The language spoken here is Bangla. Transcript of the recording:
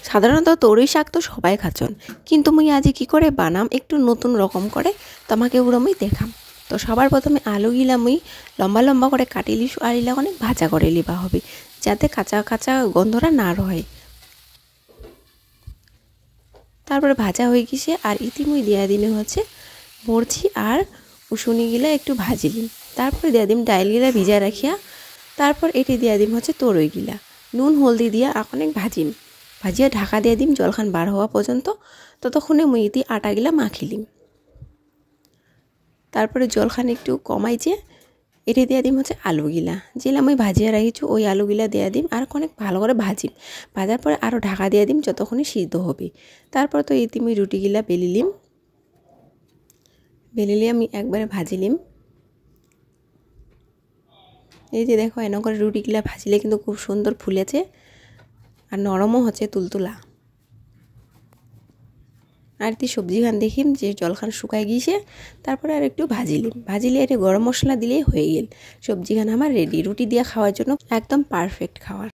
সাধারণত তরই শাক তো সবাই খাচ্ছন, কিন্তু মুই আজি কি করে বানাম একটু নতুন রকম করে তোমাকে ওরা মুই দেখাম। তো সবার প্রথমে আলু গিলা মুই লম্বা লম্বা করে কাটি লিছু আর ইলা অনেক ভাজা করে লিবা হবে, যাতে কাঁচা কাঁচা গন্ধটা না রয়। তারপরে ভাজা হয়ে গেছে আর ইতিমধ্যে দিয়া দিনে হচ্ছে মরচি আর উসুনি গিলা একটু ভাজিলিম। তারপরে দিয়া দিম ডাইল গিলা ভিজা রাখিয়া, তারপর এটি দিয়া দিম হচ্ছে তরই গিলা নুন হলদি দিয়া অনেক ভাজিম, ভাজিয়া ঢাকা দিয়ে দিম জলখান বার হওয়া পর্যন্ত। ততক্ষণে মুই ইতি আটা গিলা মাখিলিম। তারপরে জলখান একটু কমাইছে এটি দিয়া দিম হচ্ছে আলু গিলা, যেগুলা মুই ভাজিয়া রাখিছু ওই আলু গিলা দিয়া দিম আর অনেক ভালো করে ভাজিম। ভাজার পরে আরও ঢাকা দিয়ে দিম যতক্ষণে সিদ্ধ হবে। তারপর তো ইতি মুই রুটি গিলা বেলিলিম, বেলিলে আমি একবারে ভাজিলিম। এই যে দেখো এনে করে রুটিগুলা ভাজিলে কিন্তু খুব সুন্দর ফুলেছে আর নরমও হচ্ছে তুলতুলা। আর তি সবজি খান দেখিম যে জলখান শুকাই গিয়েছে, তারপরে আর একটু ভাজিলিম, ভাজিলে এটা গরম মশলা দিলেই হয়ে গেল। সবজি খান আমার রেডি, রুটি দিয়ে খাওয়ার জন্য একদম পারফেক্ট খাওয়ার।